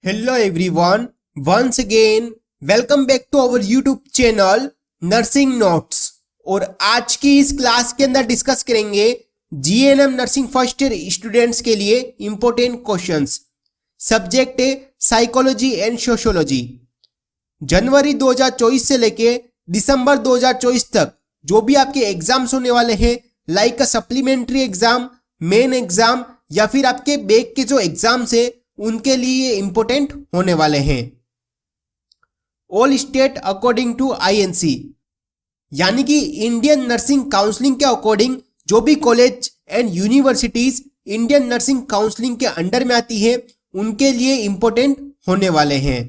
Hello everyone, once again welcome back to our YouTube channel nursing notes. और आज की इस क्लास के अंदर डिस्कस करेंगे GNM nursing first year students के लिए इंपॉर्टेंट क्वेश्चंस। सब्जेक्ट है साइकोलॉजी एंड सोशियोलॉजी। जनवरी 2024 से लेके दिसंबर 2024 तक जो भी आपके एग्जाम्स होने वाले हैं, like supplementary exam, main exam या फिर आपके बैक के जो एग्जाम्स है उनके लिए इंपॉर्टेंट होने वाले हैं। All state according to INC, यानी कि इंडियन नर्सिंग काउंसलिंग के अकॉर्डिंग जो भी college and universities Indian nursing counselling के अंडर में आती है उनके लिए इंपॉर्टेंट होने वाले हैं।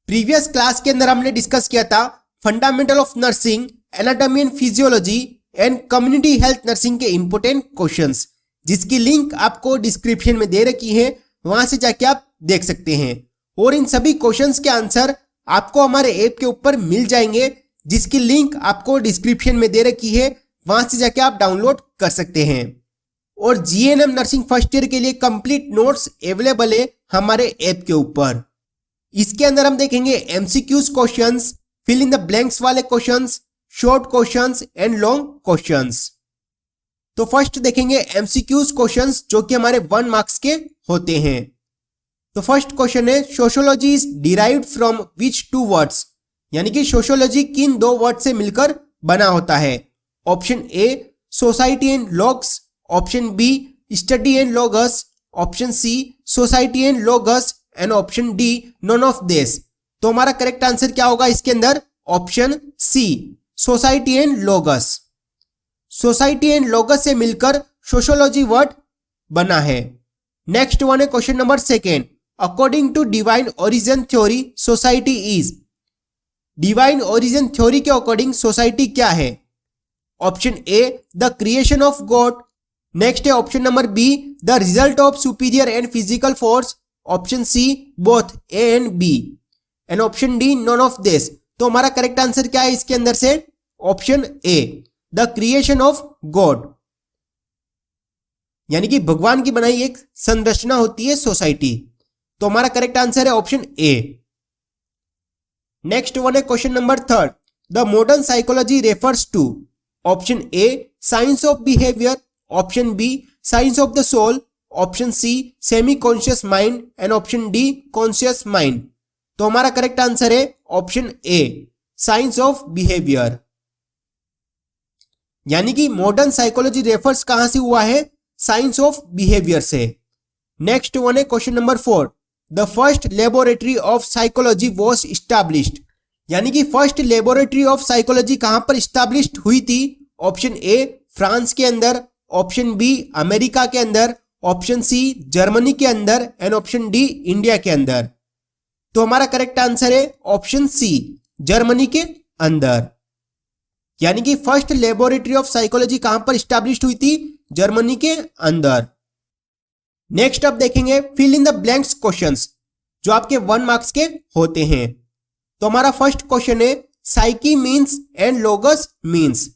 प्रीवियस क्लास के अंदर हमने डिस्कस किया था fundamental of nursing, anatomy and physiology and community health nursing के इंपॉर्टेंट क्वेश्चंस, जिसकी लिंक आपको डिस्क्रिप्शन में दे रखी है, वहां से जाके आप देख सकते हैं। और इन सभी क्वेश्चंस के आंसर आपको हमारे ऐप के ऊपर मिल जाएंगे, जिसकी लिंक आपको डिस्क्रिप्शन में दे रखी है, वहां से जाके आप डाउनलोड कर सकते हैं। और जीएनएम नर्सिंग फर्स्ट ईयर के लिए कंप्लीट नोट्स अवेलेबल है हमारे ऐप के ऊपर। इसके अंदर हम देखेंगे MCQs questions, fill in the blanks वाले questions, short questions and long questions. तो फर्स्ट देखेंगे एमसीक्यूज क्वेश्चंस जो कि हमारे 1 मार्क्स के होते हैं। तो फर्स्ट क्वेश्चन है sociology is derived from which 2 words, यानी कि सोशियोलॉजी किन 2 वर्ड से मिलकर बना होता है। Option A society and logs, option B study and logos, option C society and logos and option D none of this. तो हमारा करेक्ट आंसर क्या होगा इसके अंदर? Option C society and logos. Society and logos से मिलकर sociology word बना है। नेक्स्ट वन है question number 2। According to divine origin theory society is, divine origin theory के अकॉर्डिंग सोसाइटी क्या है? Option A the creation of God, next है option number B the result of superior and physical force, option C both A and B and option D none of this. तो हमारा correct answer क्या है इसके अंदर से? Option A the creation of God, यानी कि भगवान की बनाई एक संरचना होती है सोसाइटी। तो हमारा करेक्ट आंसर है ऑप्शन ए। नेक्स्ट वन है question number 3। The modern psychology refers to, option A science of behaviour, option B science of the soul, option C semi conscious mind and option D conscious mind. तो हमारा correct answer है option A science of behaviour, यानी कि modern psychology refers कहां से हुआ है? Science of behaviour से। नेक्स्ट वन है question number 4। The first laboratory of psychology was established, यानी कि फर्स्ट लेबोरेटरी ऑफ साइकोलॉजी कहां पर इस्टैब्लिश्ड हुई थी? ऑप्शन ए फ्रांस के अंदर, ऑप्शन बी अमेरिका के अंदर, ऑप्शन सी जर्मनी के अंदर एंड ऑप्शन डी इंडिया के अंदर। तो हमारा करेक्ट आंसर है ऑप्शन सी जर्मनी के अंदर, यानी कि फर्स्ट लेबोरेटरी ऑफ साइकोलॉजी कहां पर इस्टैब्लिश्ड हुई थी? जर्मनी के अंदर। नेक्स्ट अब देखेंगे fill in the blanks questions जो आपके 1 मार्क्स के होते हैं। तो हमारा फर्स्ट क्वेश्चन है psyche means and logos means.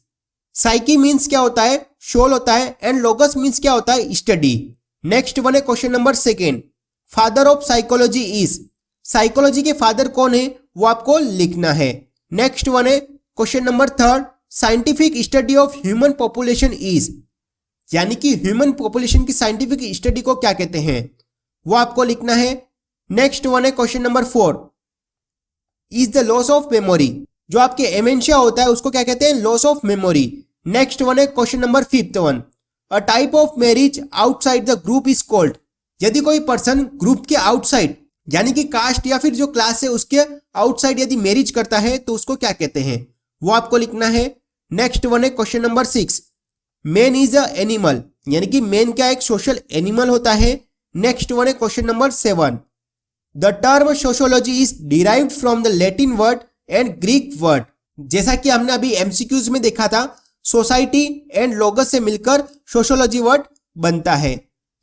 Psyche means क्या होता है? सोल होता है, एंड लोगस मीन्स क्या होता है? स्टडी। नेक्स्ट वन है question number 2। Father of psychology is, psychology के फादर कौन है वो आपको लिखना है। नेक्स्ट वन है question number 3। Scientific study of human population is, यानी कि ह्यूमन पॉपुलेशन की साइंटिफिक स्टडी को क्या कहते हैं वो आपको लिखना है। नेक्स्ट वन है question number 4। Is the loss of memory, जो आपके एमेंशिया होता है उसको क्या कहते हैं? Loss of memory. Next one है question number 5 a type of marriage outside the group is called, यदि कोई पर्सन ग्रुप के आउटसाइड यानी कि कास्ट या फिर जो क्लास है उसके आउटसाइड यदि मैरिज करता है तो उसको क्या कहते हैं वो आपको लिखना है। नेक्स्ट वन है question number 6। Man is a animal, यानी कि मैन क्या एक सोशल एनिमल होता है। नेक्स्ट वन है question number 7। The term sociology is derived from the Latin word and Greek word, जैसा कि हमने अभी एमसीक्यूज में देखा था सोसाइटी एंड लोगस से मिलकर सोशियोलॉजी वर्ड बनता है,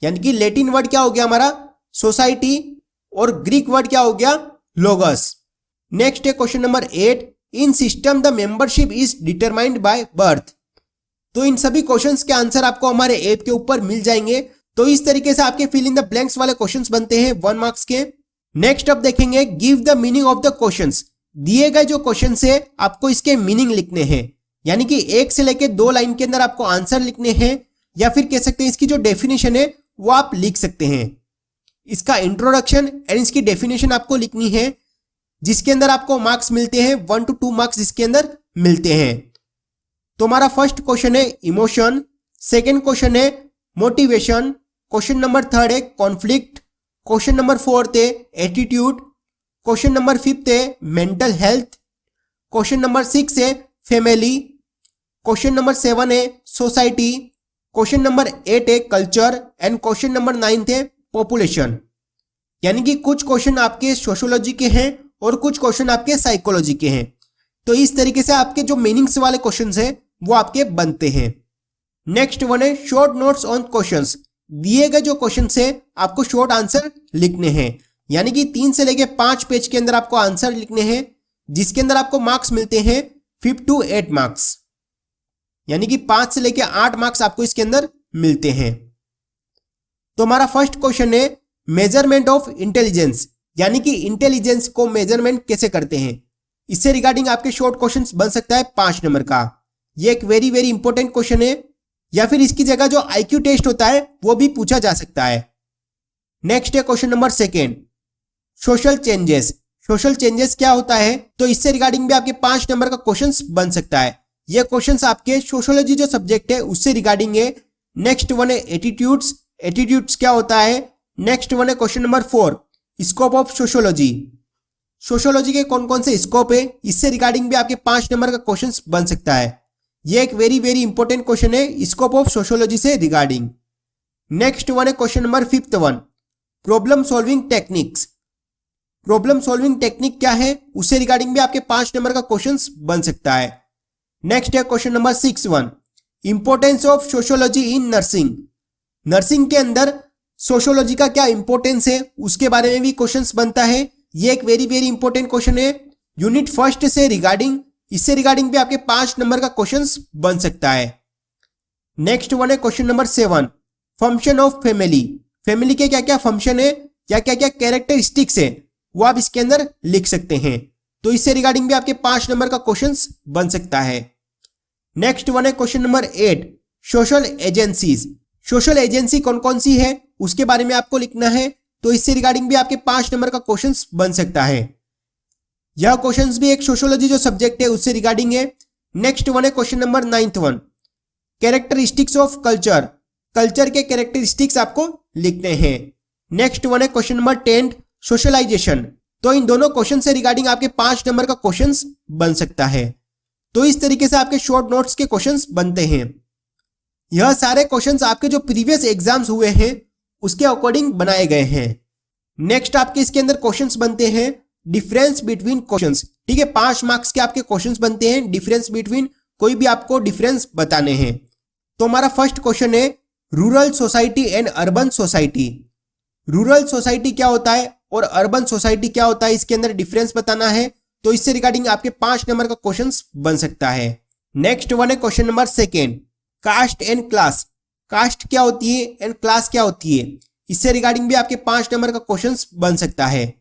यानी कि लैटिन वर्ड क्या हो गया हमारा? सोसाइटी, और ग्रीक वर्ड क्या हो गया? लोगस। नेक्स्ट है question number 8। In system the membership is determined by birth. तो इन सभी क्वेश्चंस के आंसर आपको हमारे ऐप के ऊपर मिल जाएंगे, तो इस तरीके से आपके फिल इन द ब्लैंक्स वाले क्वेश्चंस बनते हैं 1 मार्क्स के। नेक्स्ट अब देखेंगे give the meaning of the questions. दिए गए जो क्वेश्चन है आपको इसके मीनिंग लिखने हैं, यानी कि 1 से लेके 2 लाइन के अंदर आपको आंसर लिखने हैं, या फिर कह सकते हैं इसकी जो डेफिनेशन है वो आप लिख सकते हैं। इसका इंट्रोडक्शन एंड इसकी डेफिनेशन आपको लिखनी है, जिसके अंदर आपको मार्क्स मिलते हैं 1 to 2 मार्क्स इसके अंदर मिलते हैं। तो हमारा फर्स्ट क्वेश्चन है इमोशन, सेकेंड क्वेश्चन है मोटिवेशन, क्वेश्चन नंबर 3 है कॉन्फ्लिक्ट, क्वेश्चन नंबर 4 है एटीट्यूड, क्वेश्चन नंबर 5 है मेंटल हेल्थ, क्वेश्चन नंबर 6 है फैमिली, क्वेश्चन नंबर 7 है सोसाइटी, क्वेश्चन नंबर 8 है कल्चर एंड क्वेश्चन नंबर 9 है पॉपुलेशन। यानी कि कुछ क्वेश्चन आपके सोशियोलॉजी के हैं और कुछ क्वेश्चन आपके साइकोलॉजी के हैं। तो इस तरीके से आपके जो मीनिंग्स वाले क्वेश्चंस हैं वो आपके बनते हैं। नेक्स्ट वन है शॉर्ट नोट्स ऑन क्वेश्चंस। दिए गए जो क्वेश्चंस है आपको शॉर्ट आंसर लिखने हैं, यानी कि 3 से लेके 5 पेज के अंदर आपको आंसर लिखने हैं, जिसके अंदर आपको मार्क्स मिलते हैं 5 to 8 मार्क्स, यानी कि 5 से लेके 8 मार्क्स आपको इसके अंदर मिलते हैं। तो हमारा फर्स्ट क्वेश्चन है मेजरमेंट ऑफ इंटेलिजेंस, यानी कि इंटेलिजेंस को मेजरमेंट कैसे करते हैं। इससे रिगार्डिंग आपके शॉर्ट क्वेश्चंस बन सकता है 5 नंबर का। ये एक वेरी वेरी इंपॉर्टेंट क्वेश्चन है, या फिर इसकी जगह जो आईक्यू टेस्ट होता है वो भी पूछा जा सकता है। नेक्स्ट है question number 2 social changes. Social changes क्या होता है, तो इससे रिगार्डिंग भी आपके 5 नंबर का क्वेश्चन बन सकता है। ये क्वेश्चंस आपके सोशियोलॉजी जो सब्जेक्ट है उससे रिगार्डिंग है। नेक्स्ट वन है एटीट्यूड्स। एटीट्यूड्स क्या होता है। नेक्स्ट वन है question number 4 scope of sociology. Sociology के कौन कौन से स्कोप है, इससे रिगार्डिंग भी आपके 5 नंबर का क्वेश्चन बन सकता है। ये एक वेरी वेरी इंपॉर्टेंट क्वेश्चन है स्कोप ऑफ सोशियोलॉजी से रिगार्डिंग। नेक्स्ट वन है question number 5 problem solving techniques. Problem solving technique क्या है, उससे रिगार्डिंग भी आपके 5 नंबर का क्वेश्चन बन सकता है। नेक्स्ट है question number 6 importance of sociology in nursing. Nursing के अंदर सोशियोलॉजी का क्या इंपॉर्टेंस है उसके बारे में भी क्वेश्चंस बनता है। ये एक वेरी वेरी इंपॉर्टेंट क्वेश्चन है यूनिट 1 से रिगार्डिंग। इससे रिगार्डिंग भी आपके 5 नंबर का क्वेश्चंस बन सकता है। नेक्स्ट वन है question number 7 function of family. Family के क्या क्या फंक्शन है या क्या क्या कैरेक्टरिस्टिक्स है वो आप इसके अंदर लिख सकते हैं। तो इससे रिगार्डिंग भी आपके 5 नंबर का क्वेश्चंस बन सकता है। नेक्स्ट वन है question number 8 social agencies. Social agency कौन कौन सी है उसके बारे में आपको लिखना है। तो इससे रिगार्डिंग भी आपके 5 नंबर का क्वेश्चंस बन सकता है। यह क्वेश्चंस भी एक सोशियोलॉजी जो सब्जेक्ट है उससे रिगार्डिंग है। नेक्स्ट वन है question number 9 characteristics of culture. Culture के कैरेक्टरिस्टिक्स आपको लिखने हैं। नेक्स्ट वन है क्वेश्चन नंबर 10 सोशलाइजेशन। तो इन दोनों क्वेश्चन से रिगार्डिंग आपके 5 नंबर का क्वेश्चंस बन सकता है। तो इस तरीके से आपके शॉर्ट नोट्स के क्वेश्चंस बनते हैं। यह सारे क्वेश्चंस आपके जो प्रीवियस एग्जाम्स हुए हैं उसके अकॉर्डिंग बनाए गए हैं। नेक्स्ट आपके इसके अंदर क्वेश्चंस बनते हैं डिफरेंस बिटवीन क्वेश्चंस। ठीक है, 5 मार्क्स के आपके क्वेश्चंस बनते हैं डिफरेंस बिटवीन, कोई भी आपको डिफरेंस बताने हैं। तो हमारा फर्स्ट क्वेश्चन है rural society and urban society. Rural society क्या होता है और अर्बन सोसाइटी क्या होता है, इसके अंदर डिफरेंस बताना है। तो इससे रिगार्डिंग आपके 5 नंबर का क्वेश्चंस बन सकता है। नेक्स्ट वन है question number 2 caste and class. Caste क्या होती है एंड क्लास क्या होती है, इससे रिगार्डिंग भी आपके 5 नंबर का क्वेश्चंस बन सकता है।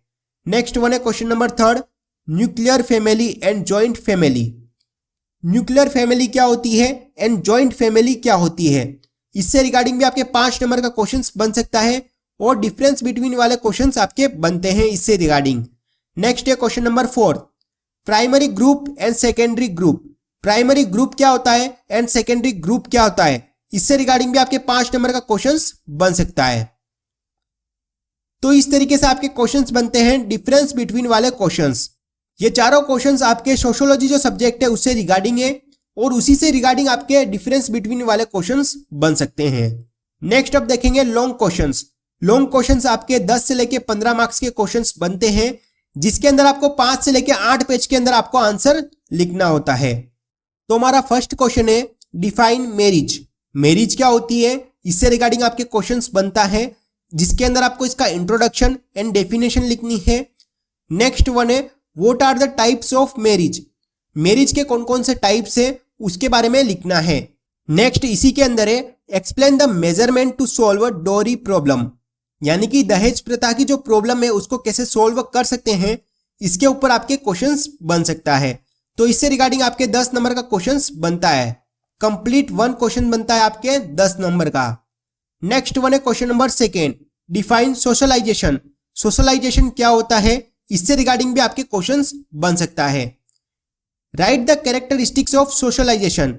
नेक्स्ट वन है question number 3 nuclear family and joint family. Nuclear family क्या होती है एंड जॉइंट फैमिली क्या होती है, इससे रिगार्डिंग भी आपके 5 नंबर का क्वेश्चंस बन सकता है। और डिफरेंस बिटवीन वाले क्वेश्चंस आपके बनते हैं इससे रिगार्डिंग। नेक्स्ट है question number 4 primary group and secondary group. Primary group क्या होता है एंड सेकेंडरी ग्रुप क्या होता है, इससे रिगार्डिंग भी आपके 5 नंबर का क्वेश्चंस बन सकता है। तो इस तरीके से आपके क्वेश्चंस बनते हैं डिफरेंस बिटवीन वाले क्वेश्चंस। ये चारों क्वेश्चंस आपके सोशियोलॉजी जो सब्जेक्ट है उससे रिगार्डिंग है और उसी से रिगार्डिंग आपके डिफरेंस बिटवीन वाले क्वेश्चंस बन सकते हैं। नेक्स्ट अब देखेंगे लॉन्ग क्वेश्चंस। लॉन्ग क्वेश्चंस आपके 10 से लेके 15 मार्क्स के क्वेश्चंस बनते हैं, जिसके अंदर आपको 5 से लेके 8 पेज के अंदर आपको आंसर लिखना होता है। तो हमारा फर्स्ट क्वेश्चन है डिफाइन मैरिज। मैरिज क्या होती है, इससे रिगार्डिंग आपके क्वेश्चंस बनता है, जिसके अंदर आपको इसका इंट्रोडक्शन एंड डेफिनेशन लिखनी है। नेक्स्ट वन है what are the types of marriage. Marriage के कौन कौन से टाइप्स है उसके बारे में लिखना है। नेक्स्ट इसी के अंदर है explain the measurement to solve dowry problem, यानी कि दहेज प्रथा की जो प्रॉब्लम है उसको कैसे सोल्व कर सकते हैं, इसके ऊपर आपके क्वेश्चंस बन सकता है। तो इससे रिगार्डिंग आपके 10 नंबर का क्वेश्चंस बनता है। कंप्लीट 1 क्वेश्चन बनता है आपके 10 नंबर का। नेक्स्ट वन है question number 2, define socialization. Socialization क्या होता है, इससे रिगार्डिंग भी आपके क्वेश्चंस बन सकता है। Write the characteristics of socialization,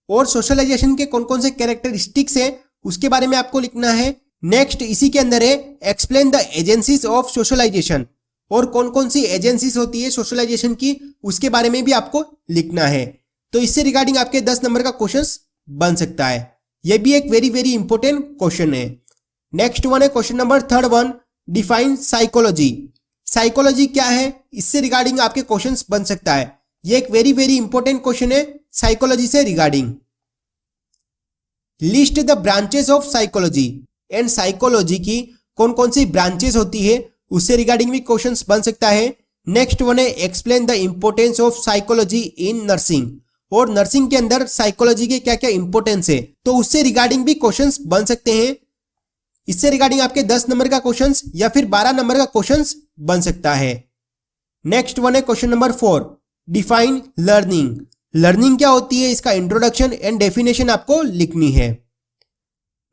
और सोशलाइजेशन के कौन कौन से कैरेक्टरिस्टिक्स है उसके बारे में आपको लिखना है। नेक्स्ट इसी के अंदर है explain the agencies of socialization, और कौन कौन सी एजेंसीज होती है सोशलाइजेशन की उसके बारे में भी आपको लिखना है। तो इससे रिगार्डिंग आपके 10 नंबर का क्वेश्चन बन सकता है। यह भी एक वेरी वेरी इंपॉर्टेंट क्वेश्चन है। नेक्स्ट वन है question number 3, define psychology. Psychology क्या है, इससे रिगार्डिंग आपके क्वेश्चंस बन सकता है। यह एक वेरी वेरी इंपॉर्टेंट क्वेश्चन है साइकोलॉजी से regarding. List the branches of psychology, and psychology की कौन कौन सी ब्रांचेस होती है उससे रिगार्डिंग भी क्वेश्चंस बन सकता है। नेक्स्ट वन है explain the importance of psychology in nursing, और नर्सिंग के अंदर साइकोलॉजी के क्या क्या इंपॉर्टेंस है तो उससे रिगार्डिंग भी क्वेश्चंस बन सकते हैं। इससे रिगार्डिंग आपके 10 नंबर का क्वेश्चंस या फिर 12 नंबर का क्वेश्चंस बन सकता है। नेक्स्ट वन है question number 4, define learning. Learning क्या होती है, इसका इंट्रोडक्शन एंड डेफिनेशन आपको लिखनी है।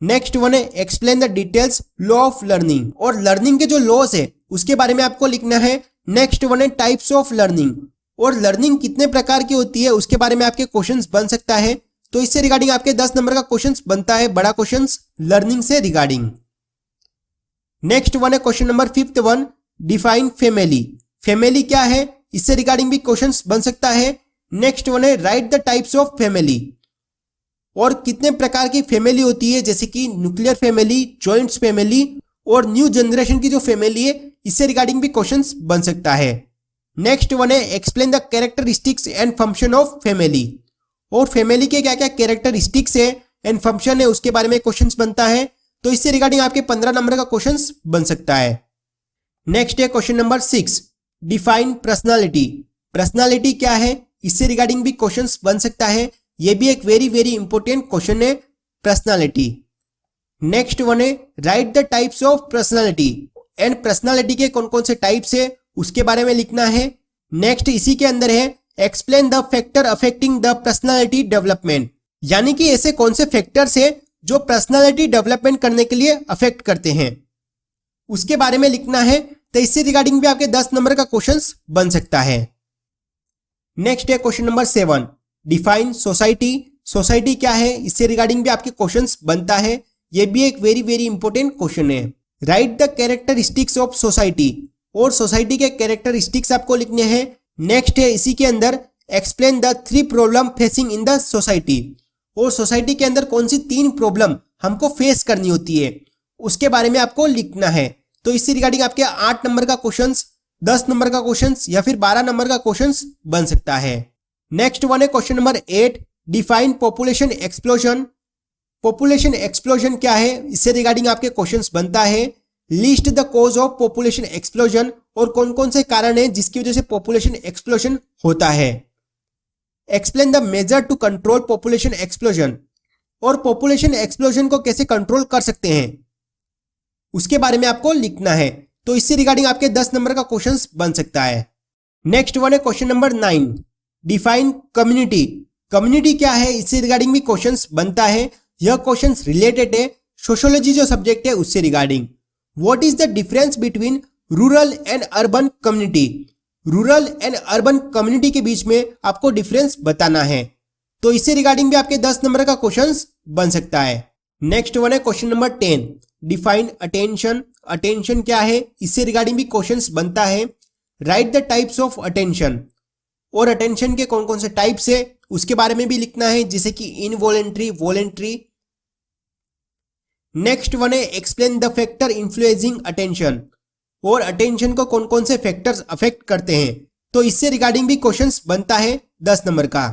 नेक्स्ट वन है explain the details law of learning, और लर्निंग के जो लॉस है उसके बारे में आपको लिखना है। नेक्स्ट वन है टाइप्स ऑफ लर्निंग, और लर्निंग कितने प्रकार की होती है उसके बारे में आपके क्वेश्चंस बन सकता है। तो इससे रिगार्डिंग आपके 10 नंबर का क्वेश्चंस बनता है, बड़ा क्वेश्चंस लर्निंग से रिगार्डिंग। नेक्स्ट वन है question number 5, define family. Family क्या है, इससे रिगार्डिंग भी क्वेश्चंस बन सकता है। नेक्स्ट वन है write the types of family, और कितने प्रकार की फैमिली होती है जैसे कि न्यूक्लियर फैमिली, जॉइंट्स फैमिली और न्यू जनरेशन की जो फैमिली है इससे रिगार्डिंग भी क्वेश्चंस बन सकता है। नेक्स्ट वन है explain the characteristics and function of family, और फैमिली के क्या क्या कैरेक्टरिस्टिक्स है एंड फंक्शन है उसके बारे में क्वेश्चंस बनता है। तो इससे रिगार्डिंग आपके 15 नंबर का क्वेश्चंस बन सकता है। नेक्स्ट है question number 6, define personality. Personality क्या है, इससे रिगार्डिंग भी क्वेश्चंस बन सकता है। यह भी एक वेरी वेरी इंपॉर्टेंट क्वेश्चन है पर्सनालिटी। नेक्स्ट वन है write the types of personality, and personality के कौन कौन से टाइप्स है उसके बारे में लिखना है। नेक्स्ट इसी के अंदर है explain the factor affecting the personality development, यानी कि ऐसे कौन से फैक्टर्स है जो पर्सनालिटी डेवलपमेंट करने के लिए अफेक्ट करते हैं उसके बारे में लिखना है। तो इससे रिगार्डिंग भी आपके 10 नंबर का क्वेश्चंस बन सकता है। नेक्स्ट है question number 7, define society. Society क्या है, इससे रिगार्डिंग भी आपके क्वेश्चंस बनता है। यह भी एक वेरी वेरी इंपॉर्टेंट क्वेश्चन है। Write the characteristics of society, और सोसाइटी के कैरेक्टरिस्टिक्स आपको लिखने हैं। नेक्स्ट है इसी के अंदर explain the 3 problem facing in the society, और सोसाइटी के अंदर कौन सी 3 प्रॉब्लम हमको फेस करनी होती है उसके बारे में आपको लिखना है। तो इससे रिगार्डिंग आपके 8 नंबर का क्वेश्चंस, 10 नंबर का क्वेश्चंस या फिर 12 नंबर का क्वेश्चंस बन सकता है। नेक्स्ट वन है question number 8, define population explosion. Population explosion क्या है, इससे रिगार्डिंग आपके क्वेश्चंस बनता है। List the cause of population explosion, और कौन कौन से कारण है जिसकी वजह से पॉपुलेशन एक्सप्लोजन होता है। Explain the measure to control population explosion, और पॉपुलेशन एक्सप्लोजन को कैसे कंट्रोल कर सकते हैं उसके बारे में आपको लिखना है। तो इससे रिगार्डिंग आपके 10 नंबर का क्वेश्चंस बन सकता है। नेक्स्ट वन है question number 9, define community. Community क्या है, इससे रिगार्डिंग भी क्वेश्चंस बनता है। यह क्वेश्चंस रिलेटेड है सोशियोलॉजी जो सब्जेक्ट है उससे regarding. What is the difference between rural and urban community. Rural and urban community के बीच में आपको डिफरेंस बताना है। तो इससे रिगार्डिंग भी आपके 10 नंबर का क्वेश्चंस बन सकता है। नेक्स्ट वन है question number 10, define attention. Attention क्या है, इससे रिगार्डिंग भी क्वेश्चंस बनता है। Write the types of attention, और अटेंशन के कौन कौन से टाइप्स है उसके बारे में भी लिखना है, जैसे कि इनवॉलेंट्री, वॉलेंट्री। नेक्स्ट वन है explain the factor influencing attention, और अटेंशन को कौन कौन से फैक्टर्स अफेक्ट करते हैं। तो इससे रिगार्डिंग भी क्वेश्चंस बनता है 10 नंबर का।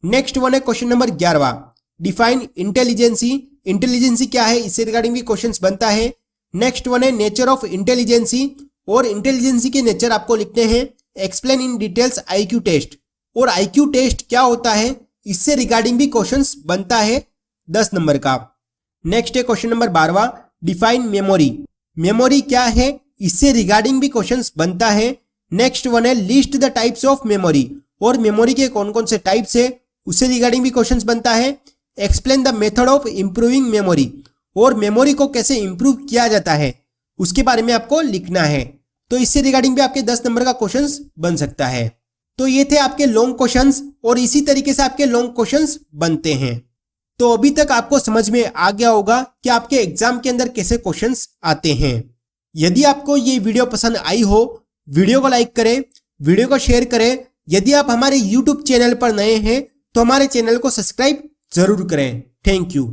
नेक्स्ट वन है question number 11, define intelligency. Intelligency क्या है, इससे रिगार्डिंग भी क्वेश्चंस बनता है। नेक्स्ट वन है नेचर ऑफ इंटेलिजेंसी, और इंटेलिजेंसी के नेचर आपको लिखते हैं। Explain in details IQ test, और आईक्यू टेस्ट क्या होता है इससे रिगार्डिंग भी क्वेश्चंस बनता है 10 नंबर का। नेक्स्ट है question number 12, define memory. Memory क्या है, इससे रिगार्डिंग भी क्वेश्चंस बनता है। नेक्स्ट वन है list the types of memory, और मेमोरी के कौन कौन से टाइप्स है उससे रिगार्डिंग भी क्वेश्चंस बनता है। Explain the method of improving memory, और मेमोरी को कैसे इंप्रूव किया जाता है उसके बारे में आपको लिखना है। तो इससे रिगार्डिंग भी आपके 10 नंबर का क्वेश्चंस बन सकता है। तो ये थे आपके लॉन्ग क्वेश्चंस, और इसी तरीके से आपके लॉन्ग क्वेश्चंस बनते हैं। तो अभी तक आपको समझ में आ गया होगा कि आपके एग्जाम के अंदर कैसे क्वेश्चंस आते हैं। यदि आपको ये वीडियो पसंद आई हो, वीडियो को लाइक करें, वीडियो को शेयर करें। यदि आप हमारे YouTube चैनल पर नए हैं तो हमारे चैनल को सब्सक्राइब जरूर करें। Thank you.